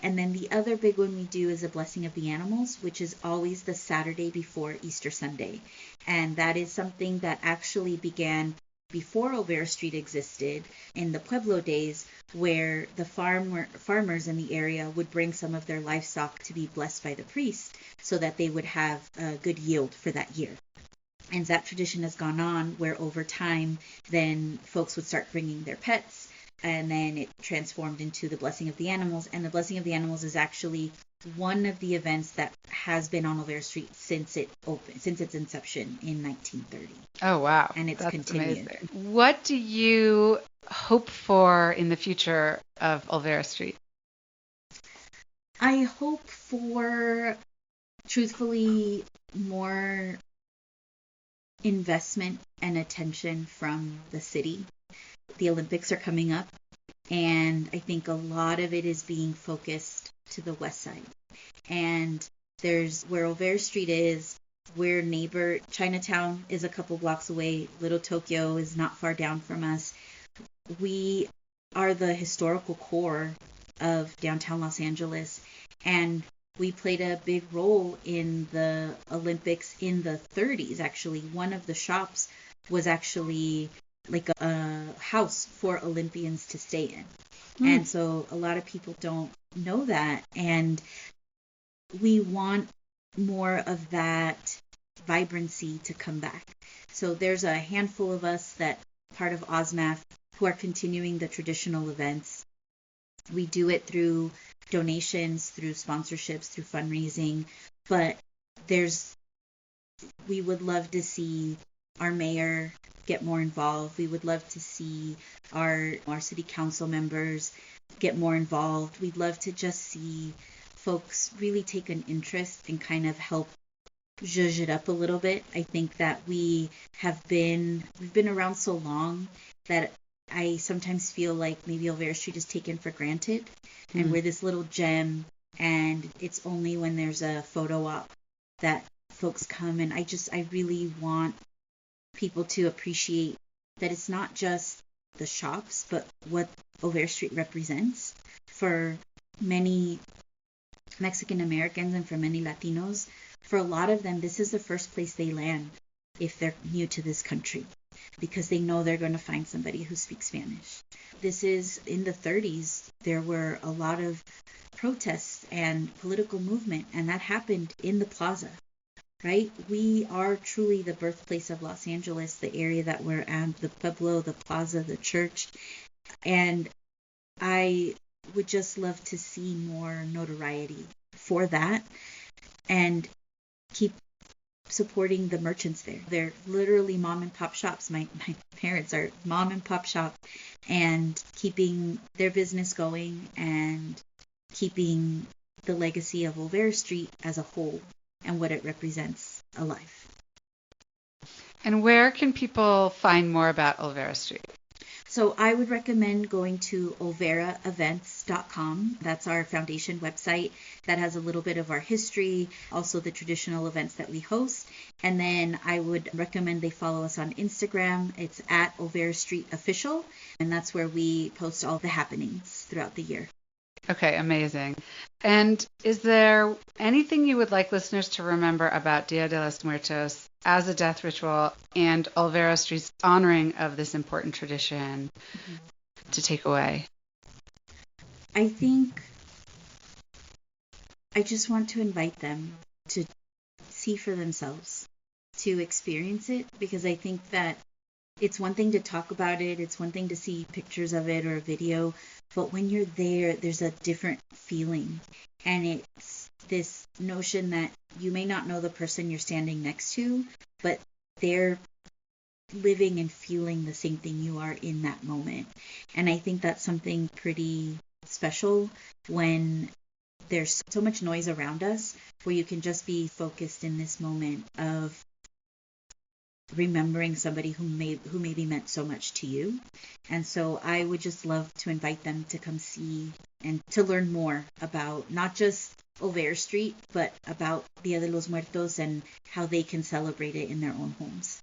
And then the other big one we do is a blessing of the animals, which is always the Saturday before Easter Sunday. And that is something that actually began before Olvera Street existed, in the Pueblo days, where the farmers in the area would bring some of their livestock to be blessed by the priest so that they would have a good yield for that year. And that tradition has gone on, where over time, then folks would start bringing their pets, and then it transformed into the Blessing of the Animals. And the Blessing of the Animals is actually one of the events that has been on Olvera Street since its inception in 1930. Oh, wow. And it's continued. Amazing. What do you hope for in the future of Olvera Street? I hope for, truthfully, more investment and attention from the city. The Olympics are coming up, and I think a lot of it is being focused to the west side. And there's where Olvera Street is, where neighbor Chinatown is a couple blocks away. Little Tokyo is not far down from us. We are the historical core of downtown Los Angeles, and we played a big role in the Olympics in the 30s, actually. One of the shops was actually like a house for Olympians to stay in. And so a lot of people don't know that. And we want more of that vibrancy to come back. So there's a handful of us that part of OSMAF who are continuing the traditional events. We do it through donations, through sponsorships, through fundraising, but we would love to see our mayor get more involved. We would love to see our city council members get more involved. We'd love to just see folks really take an interest and kind of help zhuzh it up a little bit. I think that we've been around so long that I sometimes feel like maybe Olvera Street is taken for granted, and we're this little gem, and it's only when there's a photo op that folks come. And I really want people to appreciate that it's not just the shops, but what Olvera Street represents for many Mexican Americans and for many Latinos. For a lot of them, this is the first place they land if they're new to this country, because they know they're going to find somebody who speaks Spanish. This is in the 30s. There were a lot of protests and political movement, and that happened in the plaza. right? We are truly the birthplace of Los Angeles, the area that we're at, the pueblo, the plaza, the church. And I would just love to see more notoriety for that and keep supporting the merchants there. They're literally mom and pop shops. My parents are mom and pop shop, and keeping their business going and keeping the legacy of Olvera Street as a whole and what it represents alive. And where can people find more about Olvera Street? So I would recommend going to olveraevents.com. That's our foundation website that has a little bit of our history, also the traditional events that we host. And then I would recommend they follow us on Instagram. It's at Olvera Street Official, and that's where we post all the happenings throughout the year. Okay, amazing. And is there anything you would like listeners to remember about Dia de los Muertos as a death ritual and Olvera Street's honoring of this important tradition to take away? I think I just want to invite them to see for themselves, to experience it, because I think that it's one thing to talk about it, it's one thing to see pictures of it or a video, but when you're there, there's a different feeling. And it's this notion that you may not know the person you're standing next to, but they're living and feeling the same thing you are in that moment. And I think that's something pretty special when there's so much noise around us, where you can just be focused in this moment of remembering somebody who maybe meant so much to you. And so I would just love to invite them to come see and to learn more about not just Olvera Street, but about Dia de los Muertos and how they can celebrate it in their own homes.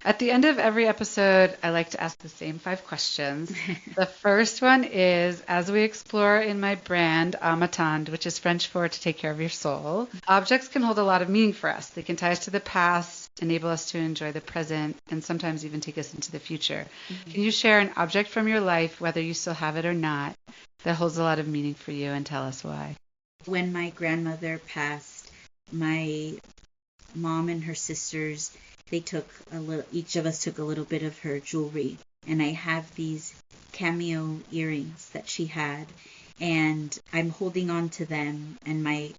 At the end of every episode, I like to ask the same 5 questions. The first one is, as we explore in my brand, Âme Atendre, which is French for to take care of your soul, objects can hold a lot of meaning for us. They can tie us to the past, enable us to enjoy the present, and sometimes even take us into the future. Mm-hmm. Can you share an object from your life, whether you still have it or not, that holds a lot of meaning for you, and tell us why? When my grandmother passed, my mom and her sisters, each of us took a little bit of her jewelry, and I have these cameo earrings that she had, and I'm holding on to them. And I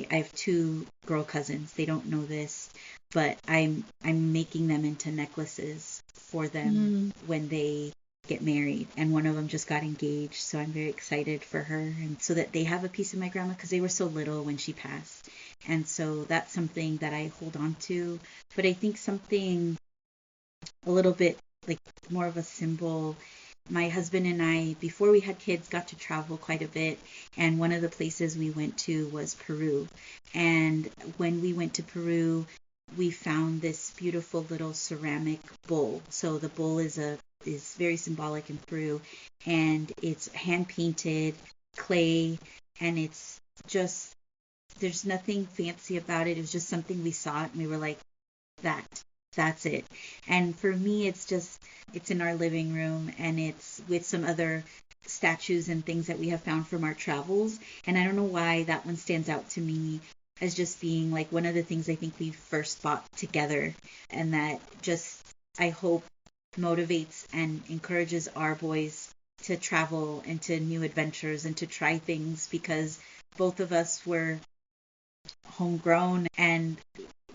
have 2 girl cousins. They don't know this, but I'm making them into necklaces for them when they get married, and one of them just got engaged, so I'm very excited for her, and so that they have a piece of my grandma, because they were so little when she passed. And so that's something that I hold on to. But I think something a little bit like more of a symbol. My husband and I, before we had kids, got to travel quite a bit. And one of the places we went to was Peru. And when we went to Peru, we found this beautiful little ceramic bowl. So the bowl is very symbolic in Peru. And it's hand painted clay, and it's just, there's nothing fancy about it. It was just something we saw and we were like, that's it. And for me, it's in our living room, and it's with some other statues and things that we have found from our travels. And I don't know why that one stands out to me as just being like one of the things I think we first bought together, and that just, I hope, motivates and encourages our boys to travel and to new adventures and to try things, because both of us were homegrown, and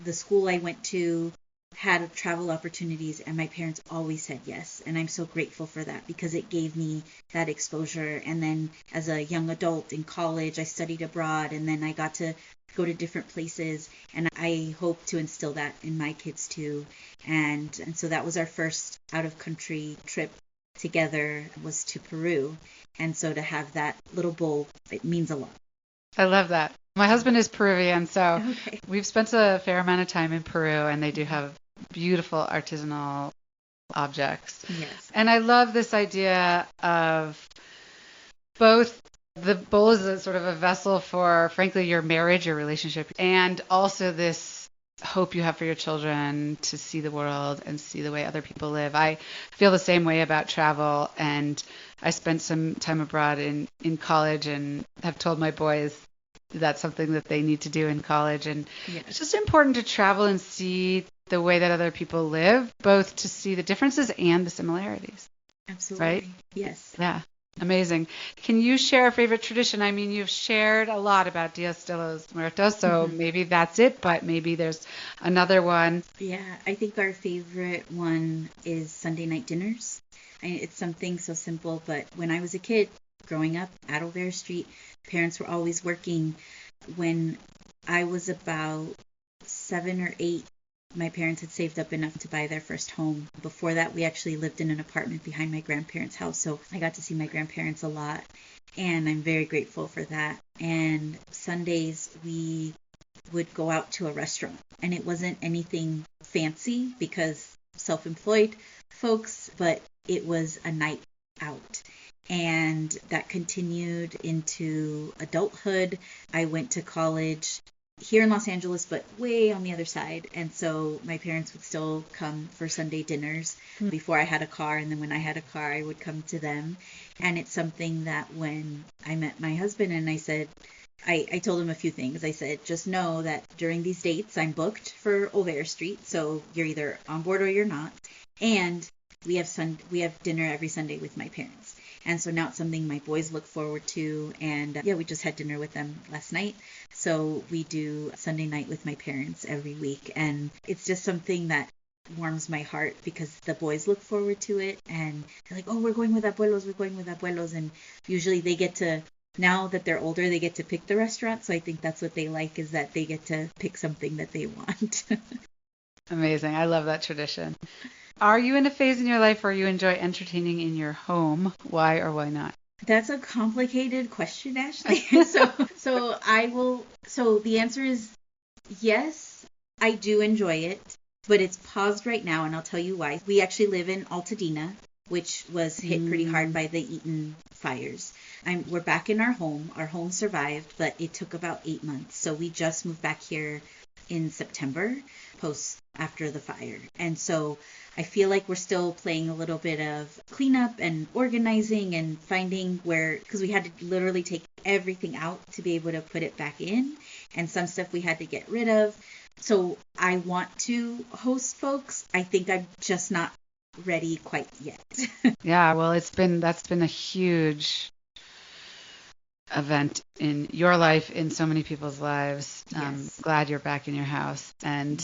the school I went to had travel opportunities, and my parents always said yes. And I'm so grateful for that, because it gave me that exposure. And then as a young adult in college, I studied abroad, and then I got to go to different places, and I hope to instill that in my kids too. And so that was our first out of country trip together, was to Peru. And so to have that little bowl, it means a lot. I love that. My husband is Peruvian, so We've spent a fair amount of time in Peru, and they do have beautiful artisanal objects. Yes. And I love this idea of both the bowl is a sort of a vessel for, frankly, your marriage, your relationship, and also this hope you have for your children to see the world and see the way other people live. I feel the same way about travel, and I spent some time abroad in college and have told my boys that's something that they need to do in college. And it's just important to travel and see the way that other people live, both to see the differences and the similarities. Absolutely. Right? Yes. Yeah. Amazing. Can you share a favorite tradition? I mean, you've shared a lot about Dios de los Muertos, so maybe that's it, but maybe there's another one. Yeah, I think our favorite one is Sunday night dinners. It's something so simple, but when I was a kid, growing up at Olvera Street, parents were always working. When I was about 7 or 8, my parents had saved up enough to buy their first home. Before that, we actually lived in an apartment behind my grandparents' house, so I got to see my grandparents a lot, and I'm very grateful for that. And Sundays, we would go out to a restaurant, and it wasn't anything fancy because self-employed folks, but it was a night out. And that continued into adulthood. I went to college here in Los Angeles, but way on the other side. And so my parents would still come for Sunday dinners before I had a car. And then when I had a car, I would come to them. And it's something that when I met my husband and I said, I told him a few things. I said, just know that during these dates, I'm booked for Olvera Street. So you're either on board or you're not. And we have dinner every Sunday with my parents. And so now it's something my boys look forward to. And we just had dinner with them last night. So we do Sunday night with my parents every week. And it's just something that warms my heart because the boys look forward to it. And they're like, oh, we're going with abuelos. And usually they get to, now that they're older, they get to pick the restaurant. So I think that's what they like, is that they get to pick something that they want. Amazing. I love that tradition. Are you in a phase in your life where you enjoy entertaining in your home? Why or why not? That's a complicated question, Ashley. So the answer is yes, I do enjoy it, but it's paused right now, and I'll tell you why. We actually live in Altadena, which was hit pretty hard by the Eaton fires. We're back in our home. Our home survived, but it took about 8 months. So we just moved back here in September, after the fire. And so I feel like we're still playing a little bit of cleanup and organizing and finding because we had to literally take everything out to be able to put it back in. And some stuff we had to get rid of. So I want to host folks. I think I'm just not ready quite yet. Yeah, well, that's been a huge event in your life, in so many people's lives. Yes. Glad you're back in your house, and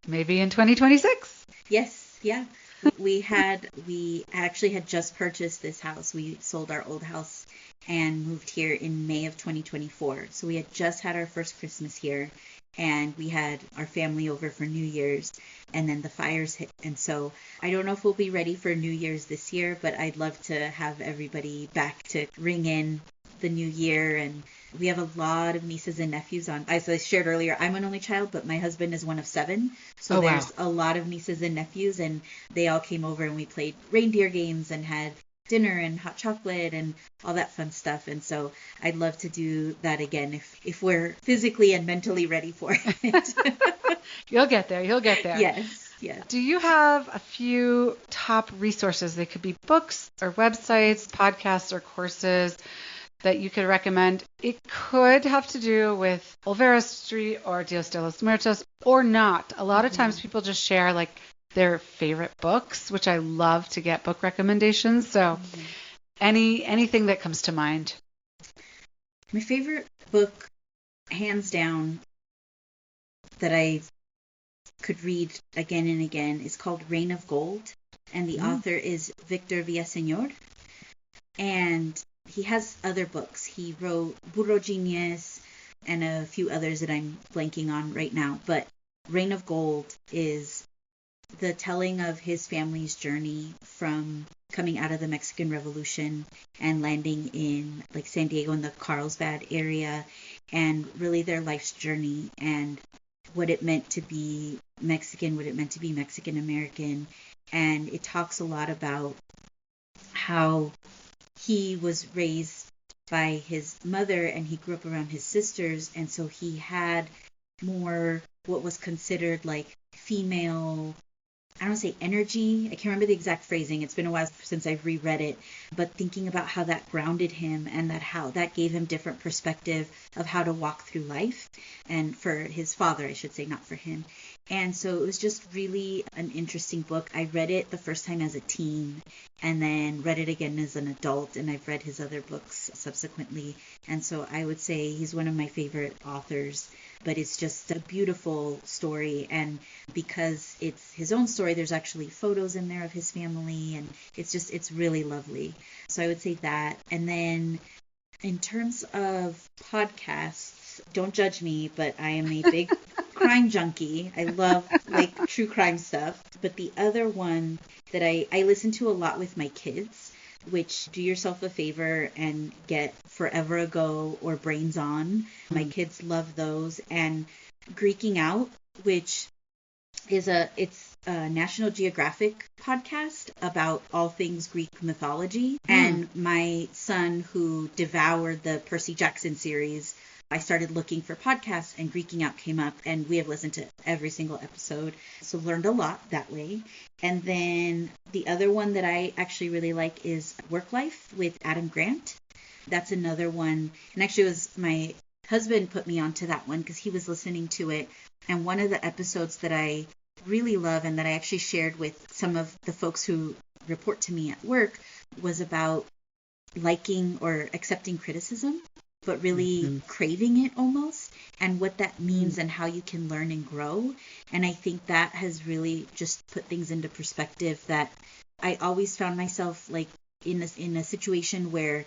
maybe in 2026. Yes, yeah. We actually had just purchased this house. We sold our old house and moved here in May of 2024. So we had just had our first Christmas here, and we had our family over for New Year's, and then the fires hit. And so I don't know if we'll be ready for New Year's this year, but I'd love to have everybody back to ring in the new year. And we have a lot of nieces and nephews as I shared earlier, I'm an only child, but my husband is one of 7. So there's a lot of nieces and nephews, and they all came over and we played reindeer games and had dinner and hot chocolate and all that fun stuff. And so I'd love to do that again if we're physically and mentally ready for it. You'll get there. Yes. Yeah. Do you have a few top resources? They could be books or websites, podcasts or courses that you could recommend. It could have to do with Olvera Street or Dios de los Muertos or not. A lot of times people just share like their favorite books, which I love to get book recommendations. So anything that comes to mind. My favorite book, hands down, that I could read again and again is called Reign of Gold. And the author is Victor Villaseñor. And he has other books. He wrote Burro Genius and a few others that I'm blanking on right now. But Reign of Gold is the telling of his family's journey from coming out of the Mexican Revolution and landing in like San Diego in the Carlsbad area, and really their life's journey and what it meant to be Mexican, what it meant to be Mexican American. And it talks a lot about how he was raised by his mother and he grew up around his sisters, and so he had more what was considered like female, I don't say energy. I can't remember the exact phrasing. It's been a while since I've reread it, but thinking about how that grounded him and that how that gave him different perspective of how to walk through life, and for his father, I should say, not for him. And so it was just really an interesting book. I read it the first time as a teen and then read it again as an adult, and I've read his other books subsequently. And so I would say he's one of my favorite authors, but it's just a beautiful story. And because it's his own story, there's actually photos in there of his family, and it's really lovely. So I would say that. And then in terms of podcasts, don't judge me, but I am a big crime junkie. I love like true crime stuff. But the other one that I listen to a lot with my kids, which do yourself a favor and get Forever Ago or Brains On. My kids love those. And Greeking Out, which is it's a National Geographic podcast about all things Greek mythology. And my son, who devoured the Percy Jackson series, I started looking for podcasts, and Greeking Out came up, and we have listened to every single episode. So learned a lot that way. And then the other one that I actually really like is Work Life with Adam Grant. That's another one. And actually it was my husband put me onto that one because he was listening to it. And one of the episodes that I really love and that I actually shared with some of the folks who report to me at work was about liking or accepting criticism, but really craving it almost, and what that means and how you can learn and grow. And I think that has really just put things into perspective, that I always found myself like in a situation where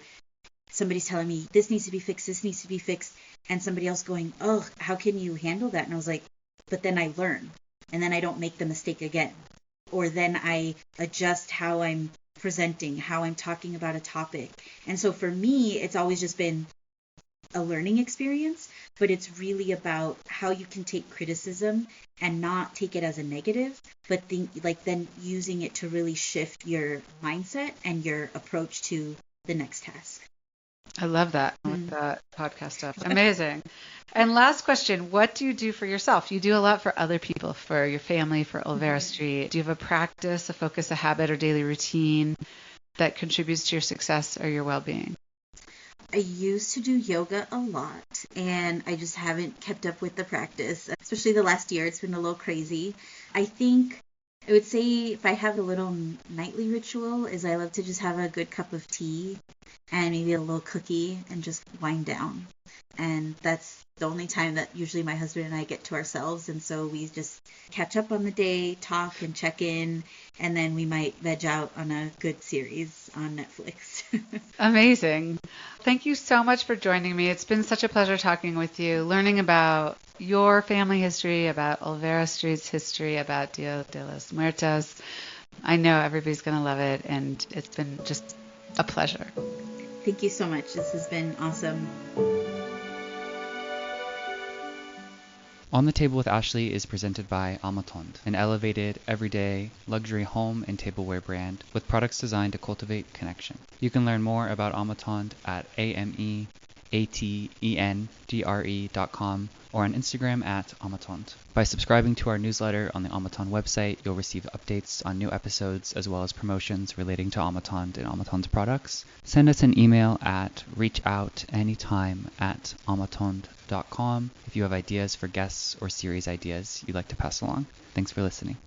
somebody's telling me this needs to be fixed, and somebody else going, oh, how can you handle that? And I was like, but then I learn, and then I don't make the mistake again. Or then I adjust how I'm presenting, how I'm talking about a topic. And so for me, it's always just been a learning experience, but it's really about how you can take criticism and not take it as a negative, but think like then using it to really shift your mindset and your approach to the next task. I love that with that podcast stuff. Amazing. And last question, what do you do for yourself? You do a lot for other people, for your family, for Olvera Street. Do you have a practice, a focus, a habit, or daily routine that contributes to your success or your well-being? I used to do yoga a lot, and I just haven't kept up with the practice, especially the last year. It's been a little crazy. I think I would say if I have a little nightly ritual is I love to just have a good cup of tea and maybe a little cookie and just wind down. And that's the only time that usually my husband and I get to ourselves. And so we just catch up on the day, talk and check in, and then we might veg out on a good series on Netflix. Amazing. Thank you so much for joining me. It's been such a pleasure talking with you, learning about your family history, about Olvera Street's history, about Dia de los Muertos. I know everybody's going to love it, and it's been just a pleasure. Thank you so much. This has been awesome. On the Table with Ashley is presented by Âme Atendre, an elevated, everyday, luxury home and tableware brand with products designed to cultivate connection. You can learn more about Âme Atendre at ameatendre.com or on Instagram at Âme Atendre. By subscribing to our newsletter on the Âme Atendre website, you'll receive updates on new episodes as well as promotions relating to Âme Atendre and Âme Atendre's products. Send us an email at reachoutanytime@ameatendre.com if you have ideas for guests or series ideas you'd like to pass along. Thanks for listening.